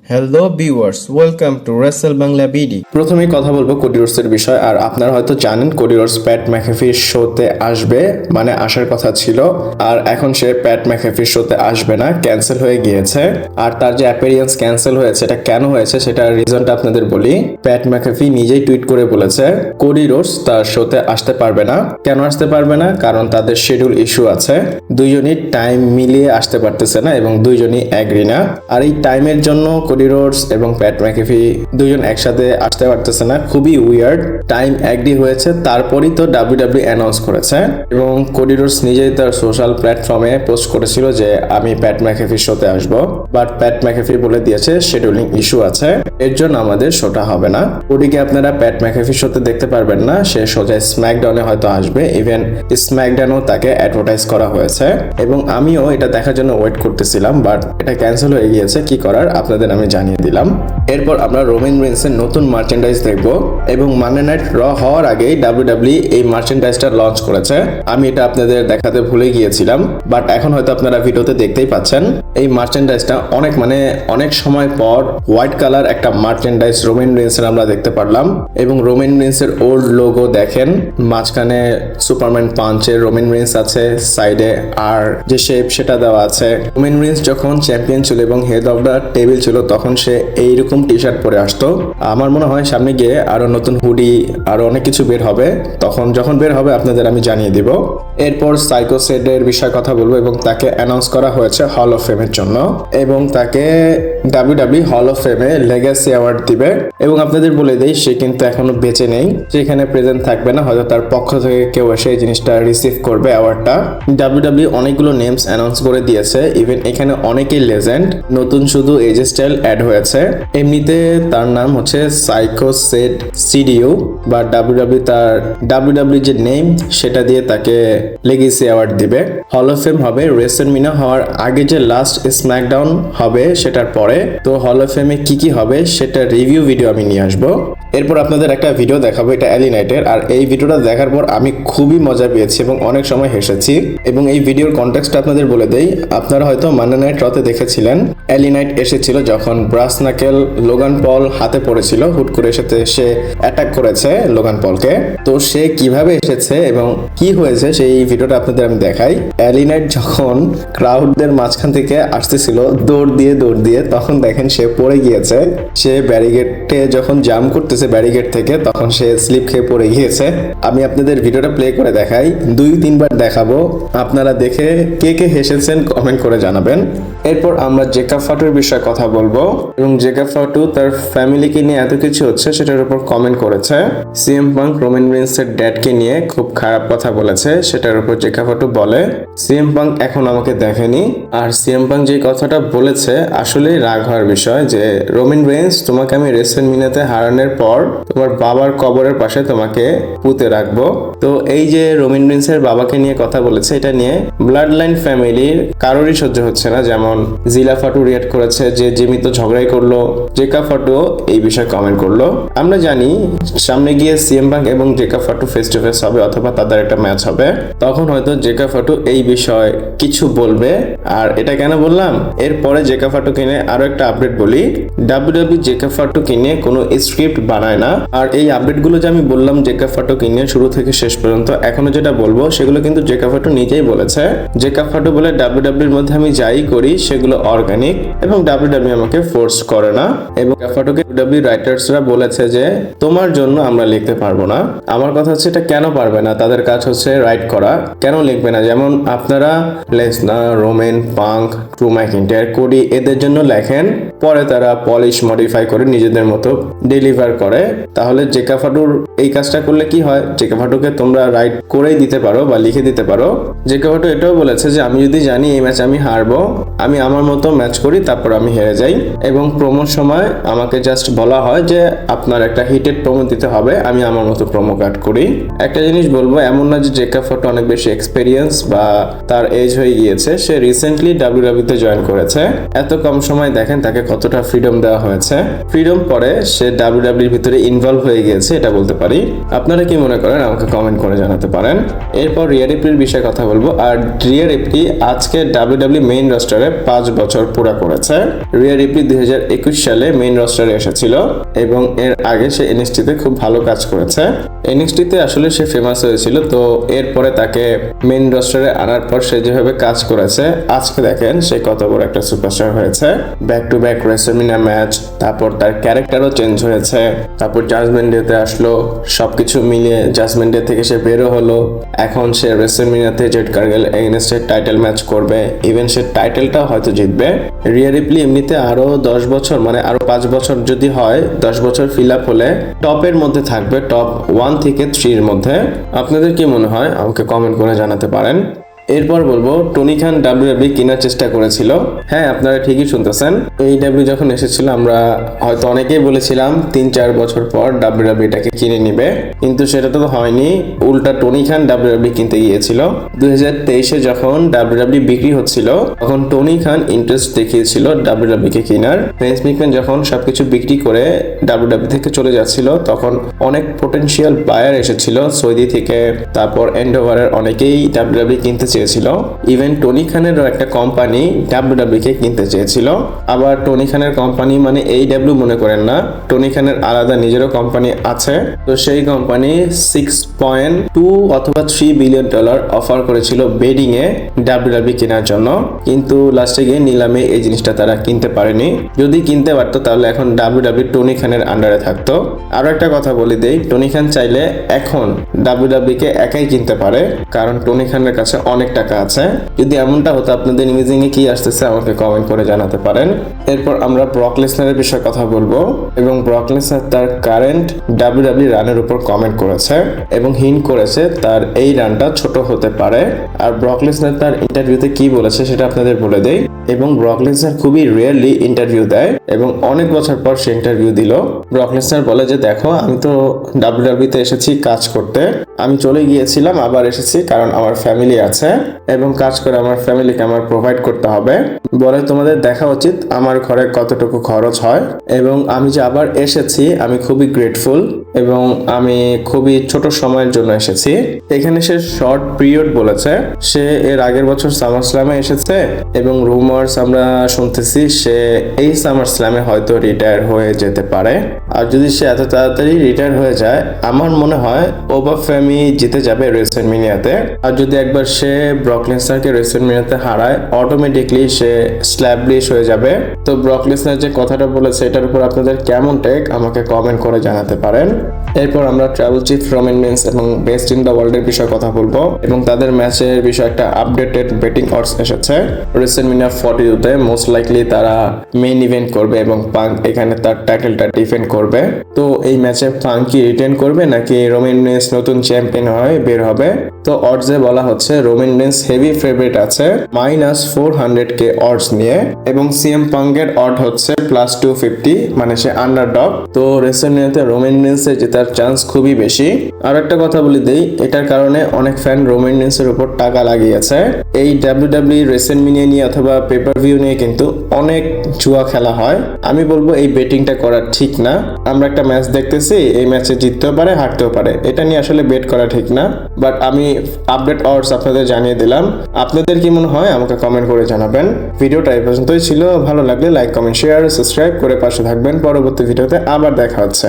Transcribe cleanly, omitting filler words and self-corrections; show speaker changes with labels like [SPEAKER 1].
[SPEAKER 1] Hello viewers, welcome to Rachel Bangla BD.
[SPEAKER 2] প্রথমেই কথা বলবো কোডি রোডসের বিষয়। আর আপনারা হয়তো জানেন কোডি রোডস প্যাট ম্যাকেফির শোতে আসবে, মানে আসার কথা ছিল, আর এখন সে প্যাট ম্যাকেফির শোতে আসবে না, ক্যান্সেল হয়ে গিয়েছে। আর তার যে অ্যাপিয়ারেন্স ক্যান্সেল হয়েছে, এটা কেন হয়েছে সেটার রিজনটা আপনাদের বলি। প্যাট ম্যাকেফি নিজেই টুইট করে বলেছে কোডি রোডস তার শোতে আসতে পারবে না। কেন আসতে পারবে না? কারণ তাদের শিডিউল ইস্যু আছে, দুইজনই টাইম মিলিয়ে আসতে পারতেছে না এবং দুইজনই অ্যাগ্রি না। আর এই টাইমের জন্য কোডি রোডস এবং প্যাট ম্যাকেফি দুইজন একসাথে আসতে পারতেছে না, খুবই উইয়ার্ড। টাইম অ্যাগ্রি হয়েছে, তারপরই তো ডাব্লিউডাব্লিউ অ্যানাউন্স করেছে এবং কোডি রোডস নিজেই তার সোশ্যাল প্ল্যাটফর্মে পোস্ট করেছিল যে আমি প্যাট ম্যাকেফির শোতে আসবো, বাট প্যাট ম্যাকেফি বলে দিয়েছে শিডিউলিং ইস্যু আছে, এর জন্য আমাদের শোটা হবে না। কোডিকে আপনারা প্যাট ম্যাকেফির শোতে দেখতে পারবেন না, সে সোজা স্ম্যাকডাউনে হয়তো আসবে। ইভেন স্ম্যাকডাউনেও তাকে অ্যাডভার্টাইজ করা হয়েছে এবং আমিও এটা দেখার জন্য ওয়েট করতেছিলাম, বাট এটা ক্যান্সেল হয়ে গিয়েছে। কি করার আপনাদের আমি জানিয়ে দিলাম। এরপর আমরা রোমান রেইন্সের নতুন মার্চেন্ডাইজ দেখব এবং মানডে নাইট র হওয়ার আগেই ডাব্লিউডাব্লিউ এই মার্চেন্ডাইজটা লঞ্চ করেছে। আমি এটা আপনাদের দেখাতে ভুলে গিয়েছিলাম, বাট এখন হয়তো আপনারা ভিডিওতে দেখতেই পাচ্ছেন। এই মার্চেন্ডাইজটা অনেক সময় পর হোয়াইট কালার একটা মার্চেন্ডাইজ রোমান রেইন্সের আমরা দেখতে পারলাম এবং রোমান রেইন্সের ওল্ড লোগো দেখেন, মাঝখানে সুপারম্যান পাঞ্চের রোমান রেইন্স আছে, সাইডে আর যে শেপ সেটা দেওয়া আছে। রোমান রেইন্স যখন চ্যাম্পিয়ন ছিল এবং হেড অফ দ্য টেবিল ছিল তখন সে এইরকম টি শার্ট পরে আসতো। আমার মনে হয় সামনে গিয়ে আরো নতুন হুডি আরো অনেক কিছু বের হবে, যখন বের হবে আপনাদের আমি জানিয়ে দিব। এরপর সাইকো সেডের বিষয়ে কথা বলবো এবং তাকে অ্যানাউন্স করা হয়েছে হল অফ ফেমের জন্য এবং তাকে WWE hall of ফেমে legacy award দিবে এবং আপনাদের বলে দেই সে কিন্তু এখনো বেঁচে নেই, সেখানে প্রেজেন্ট থাকবে না, হয়তো তার পক্ষ থেকে কেউ এসে এই জিনিসটা রিসিভ করবে অ্যাওয়ার্ডটা। ডাব্লিউডাব্লিউ অনেকগুলো নেমস অ্যানাউন্স করে দিয়েছে, ইভেন এখানে অনেকেই লেজেন্ড, নতুন শুধু এজে স্টাইল অ্যাড হয়েছে। এমনিতে তার নাম হচ্ছে সাইকো সেড সিডিও, বা ডাব্লিউডাব্লিউ যে নেম সেটা দিয়ে তাকে লেগেসি অ্যাওয়ার্ড দিবে। হল অফ ফেম হবে রেসলমেনিয়া হওয়ার আগে, যে লাস্ট স্ম্যাকডাউন হবে সেটার পরে। তো হল অফ ফেমে কি হবে সেটা রিভিউ ভিডিও আমি নিয়ে আসবো। এরপর আপনাদের একটা ভিডিও দেখাবো, এটা এলি নাইটের। আর এই ভিডিওটা দেখার পর আমি খুবই মজা পেয়েছি এবং অনেক সময় হেসেছি এবং এই ভিডিওর কনটেক্সট আপনাদের বলে দেই। আপনারা হয়তো মানডে নাইট রতে দেখেছিলেন, এলি নাইট এসেছিল যখন ব্রাস নাকেল লোগান পল হাতে পড়েছিল, হুট করে সে অ্যাটাক করেছে লোগান পলকে। তো সে কিভাবে এসেছে এবং কি হয়েছে সেই ভিডিওটা আপনাদের আমি দেখাই। এলি নাইট যখন ক্রাউডদের মাঝখান থেকে আসতেছিল দৌড় দিয়ে, তখন দেখেন সে পড়ে গিয়েছে। সে ব্যারিকেডে যখন জাম্প করতেছে ব্যারিকেড থেকে, তখন সে স্লিপ খেয়ে পড়ে গিয়েছে। আমি আপনাদের ভিডিওটা প্লে করে দেখাই, 2-3 বার দেখাবো, আপনারা দেখে কে হেসেছেন কমেন্ট করে জানাবেন। এরপর আমরা জেকাব ফাটুর বিষয়ে কথা বলবো এবং জেকাব ফাটু তার ফ্যামিলিকে নিয়ে এত কিছু হচ্ছে সেটার উপর কমেন্ট করেছে। সিএম পাঙ্ক রোমান রেইন্সের ড্যাডকে নিয়ে খুব খারাপ কথা বলেছে, সেটার উপর জেকাব ফাটু বলে সিএম পাঙ্ক এখন আমাকে দেখেনি। আর সিএম পাঙ্ক যে কথাটা বলেছে আসলেই রাগ হওয়ার বিষয়, যে রোমান রেইন্স তোমাকে আমি রেসলমেনিয়াতে হারানোর পর তোমার বাবার কবরের পাশে তোমাকে পুঁতে রাখবো। তো এই যে রোমান রেইন্সের বাবাকে নিয়ে কথা বলেছে, এটা নিয়ে ব্লাড লাইন ফ্যামিলির কারোরই সহ্য হচ্ছে না। যেমন জিলা ফাটু রিয়েক্ট করেছে যে জিমি তো ঝগড়াই করলো, জেকাব ফাটু এই বিষয়ে কমেন্ট করলো। আমরা জানি সামনে গিয়ে সিএম পাঙ্ক এবং জেকাব ফাটু ফেস টু ফেস হবে অথবা তাদের একটা ম্যাচ হবে, তখন হয়তো জেকাব ফাটু এই বিষয়ে কিছু বলবে। আর এটা কেন বললাম, এরপরে জেকাব ফাটু কিনে আরো একটা আপডেট বলি, ডাব্লিউডাব্লিউ জেকাব ফাটু কিনে কোনো স্ক্রিপ্ট বানায় না। আর এই আপডেটগুলো যে আমি বললাম জেকাব ফাটু কিনে শুরু থেকে শেষ পর্যন্ত এখনো যেটা বলবো সেগুলো কিন্তু জেকাব ফাটু নিজেই বলেছে। জেকাব ফাটু বলে ডাব্লিউডাব্লিউর মধ্যে আমি যাই করি সেগুলো অর্গানিক এবং ডাব্লিউডাব্লিউ আমাকে ফোর্স করে না। এবং জেকাব ফাটুকে ডাব্লিউডাব্লিউ রাইটার্সরা বলেছে যে তোমার জন্য আমরা লিখতে পারবো না। আমার কথা হচ্ছে এটা কেন পারবে না, তাদের কাজ হচ্ছে রাইট করা, কেন লিখবে না? যেমন আপনারা লেসনার, রোমান, পাঙ্ক, ড্রু ম্যাকিন্টায়ার, কোডি এদের জন্য লেখেন, পরে তারা পলিশ মডিফাই করে নিজেদের মতো ডেলিভার করে। তাহলে জেকাব ফাটুর এই কাজটা করলে কি হয়, জেকাব ফাটুকে তোমরা রাইট করেই দিতে পারো বা লিখে দিতে পারো। জেকাব ফাটু এটাও বলেছে যে আমি যদি জানি এই ম্যাচ আমি হারবো, আমি আমার মতো ম্যাচ করি, তারপর আমি হেরে যাই। এবং প্রোমোর সময় আমাকে জাস্ট বলা হয় যে আপনার একটা হিটেড প্রোমো দিতে হবে, আমি আমার মতো প্রোমো কাট করি। একটা জিনিস বলবো, এমন না যে জেকাব ফাটু অনেক বেশি এক্সপেরিয়েন্স বা তার এজ হয়ে গিয়েছে, সে রিসেন্টলি ডাব্লিউডাব্লিউতে জয়েন করেছে। এত কম সময় দেখেন তাকে কতটা ফ্রিডম দেওয়া হয়েছে। ফ্রিডম পরে সে ডাব্লিউডাব্লিউর ভিতরে ইনভলভ হয়ে গিয়েছে এটা বলতে পারি। আপনারা কি মনে করেন আমাকে কমেন্ট করে জানাতে পারেন। এরপর রিয়া রিপ্লির বিষয়ে কথা বলবো। আর রিয়া রিপ্লি আজকে ডাব্লিউডাব্লিউ মেইন রস্টারে 5 বছর পুরা করেছে। রিয়া রিপ্লি 2021 সালে মেইন রস্টারে এসেছিল এবং এর আগে সে এনএক্সটিতে খুব ভালো কাজ করেছে। এনএক্সটিতে আসলে সে ফেমাস হয়েছিল, তো এরপরে তাকে মেইন রস্টারে আনার পর সে যেভাবে কাজ করেছে আজকে দেখেন সে কত বড় একটা সুপারস্টার হয়েছে। Back to back WrestleMania match, তারপর তার ক্যারেক্টারও চেঞ্জ হয়েছে, তারপর জাজমেন্ট ডেতে আসলো, সবকিছু মিলিয়ে জাজমেন্ট ডে থেকে সে বেরো হলো। এখন সে রেসলম্যানিয়াতে জেড কার্গেল এগেইনস্টে টাইটেল ম্যাচ করবে, ইভেন সে টাইটেলটাও হয়তো জিতবে। রিয়া রিপ্লি এমনিতে আরো 10 বছর মানে আরো 5 বছর যদি হয়, 10 বছর ফিল আপ হলে টপের মধ্যে থাকবে, টপ 1 থেকে 3 এর মধ্যে। আপনাদের কি মনে হয় আমাকে কমেন্ট করে জানাতে পারেন। এরপর বলবো টনি খান ডাব্লিউডাব্লিউ কেনার চেষ্টা করেছিল। হ্যাঁ, আপনারা ঠিকই শুনতেছেন। AEW যখন এসেছিল আমরা হয়তো অনেকেই বলেছিলাম 3-4 বছর পর ডাব্লিউডাব্লিউ এটাকে কিনে নিবে, কিন্তু সেটা তো হয়নি। উল্টা টনি খান ডাব্লিউডাব্লিউ কিনতে গিয়েছিল। 2023-এ যখন ডাব্লিউডাব্লিউ বিক্রি হচ্ছিল তখন টনি খান ইন্টারেস্ট দেখিয়েছিল ডাব্লিউডাব্লিউ কে কেনার। ভিন্স ম্যাকম্যান যখন সবকিছু বিক্রি করে ডাব্লিউডাব্লিউ থেকে চলে যাচ্ছিল তখন অনেক পোটেনশিয়াল বায়ার এসেছিল সৌদি থেকে, তারপর এন্ডোভারের অনেকেই ডাব্লিউডাব্লিউ কিনতে চেয়েছিল। ইভেন টনি খানেরও একটা কোম্পানি ডাব্লিউডাব্লিউ কে কিনতে চেয়েছিল। আবার টনি খানের কোম্পানি মানে AEW মনে করেন না, টনি খানের আলাদা নিজেরও কোম্পানি আছে। তো সেই কোম্পানি $6.2 অথবা $3 বিলিয়ন অফার করেছিল বেডিং এ ডাব্লিউডাব্লিউ কেনার জন্য, কিন্তু লাস্টে গিয়ে নিলামে এই জিনিসটা তারা কিনতে পারেনি। যদি কিনতে পারতো তাহলে এখন ডাব্লিউডাব্লিউ টনি খানের আন্ডারে থাকতো। আরো একটা কথা বলে দেই, টনি খান চাইলে এখন ডাব্লিউডাব্লিউ কে একাই কিনতে পারে, কারণ টনি খানের কাছে অনেক টাকা আছে। যদি এমনটা হতো আপনাদের ইমেজিং এ কি আসতেছে আমাকে কমেন্ট করে জানাতে পারেন। এরপর আমরা ব্রক লেসনারের বিষয়ে কথা বলবো এবং ব্রক লেসনার তার কারেন্ট ডাব্লিউডাব্লিউ রানের উপর কমেন্ট করেছে এবং হিন্ট করেছে তার এই রানটা ছোট হতে পারে। আর ব্রক লেসনার তার ইন্টারভিউতে কি বলেছে সেটা আপনাদের বলে দেই। এবং ব্রক লেসনার খুবই রেয়ারলি ইন্টারভিউ দেয় এবং অনেক বছর পর সে ইন্টারভিউ দিল। ব্রক লেসনার বলে যে দেখো, আমি তো ডাব্লিউডাব্লিউ তে এসেছি কাজ করতে, আমি চলে গিয়েছিলাম আবার এসেছি কারণ আমার ফ্যামিলি আছে এবং কাজ করে আমার ফ্যামিলিকে আমার প্রোভাইড করতে হবে। বলে তোমাদের দেখা উচিত আমার ঘরে কতটুকু খরচ হয় এবং আমি যে আবার এসেছি আমি খুবই গ্রেটফুল এবং আমি খুবই ছোট সময়ের জন্য এসেছি। এখানে সে শর্ট পিরিয়ড বলেছে। সে এর আগের বছর সামার স্ল্যামে এসেছে এবং রুমার্স আমরা শুনতেছি সে এই সামার স্ল্যামে হয়তো রিটায়ার হয়ে যেতে পারে। আর যদি সে এত তাড়াতাড়ি রিটায়ার হয়ে যায় আমার মনে হয় ওবাফেমি জিতে যাবে রেসলম্যানিয়াতে। আর যদি একবার সে ব্রক লেসনারকে রেসলম্যানিয়াতে হারায় অটোমেটিকলি সে স্ল্যাবলিশ হয়ে যাবে। তো ব্রক লেসনার যে কথাটা বলেছে এটার উপর আপনাদের কেমন টেক আমাকে কমেন্ট করে জানাতে পারেন। এরপর আমরা ট্রাইবাল চিফ রোমান রিন্স এবং বেস্ট ইন দ্য ওয়ার্ল্ড এর বিষয়ে কথা বলবো এবং তাদের ম্যাচের বিষয়ে একটা আপডেটেড বেটিং অডস এসেছে। রেসলম্যানিয়া 42-তে মোস্ট লাইকলি তারা মেইন ইভেন্ট করবে এবং পাঙ্ক এখানে তার টাইটেলটা ডিফেন্ড করবে। তো এই ম্যাচে পাঙ্ক কি রিটেন করবে নাকি রোমান রিন্স নতুন চ্যাম্পিয়ন হয়ে বের হবে? তো অডসে বলা হচ্ছে রোমান রিন্স হেভি ফেভারিট আছে -400K অডস নিয়ে এবং সিএম পাঙ্কের অড হচ্ছে +250, মানে সে আন্ডারডগ। তো রেসলম্যানিয়াতে রোমান রিন্সের জেতার চান্স খুবই বেশি। আর একটা কথা বলে দেই, এটার কারণে অনেক ফ্যান রোমান রিন্সের উপর টাকা লাগিয়েছে। এই ডাব্লিউডাব্লিউ রেসলম্যানিয়া নিয়ে অথবা পেপার ভিউ নিয়ে কিন্তু অনেক জুয়া খেলা হয়। আমি বলবো এই বেটিংটা করা ঠিক না। আমরা একটা ম্যাচ দেখতেছি, এই ম্যাচে জিততেও পারে হারতেও পারে, এটা নিয়ে আসলে বেট করা ঠিক না। বাট আমি আপডেট অডস আপনাদের জানিয়ে দিলাম। আপনাদের কি মনে হয় আমাকে কমেন্ট করে জানাবেন। ভিডিওটা এই পর্যন্তই ছিল। ভালো লাগলে লাইক, কমেন্ট, শেয়ার, সাবস্ক্রাইব করে পাশে থাকবেন। পরবর্তী ভিডিওতে আবার দেখা হচ্ছে।